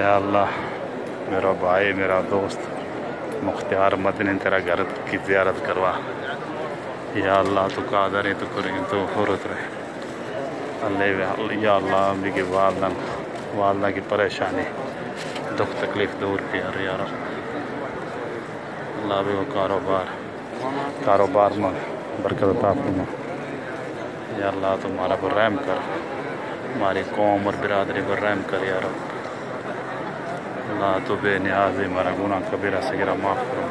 یا اللہ میرا بھائی میرا دوست مختار مدنی تیرا گھر کی زیارت کروا. یا اللہ تو قادر ہے تو کریں تو حرت رہے. اللہ یا اللہ بھی کی والدہ کی پریشانی دکھ تکلیف دور کیا یا رب. اللہ بھی وہ کاروبار میں برکت عطا فرما. یا اللہ تمہارا پر رحم کر, ہماری قوم اور برادری پر رحم کر یا رب. اللہ تو بے نیاز ہے, ہمارا گناہ کبیرہ صغیرہ معاف کرو.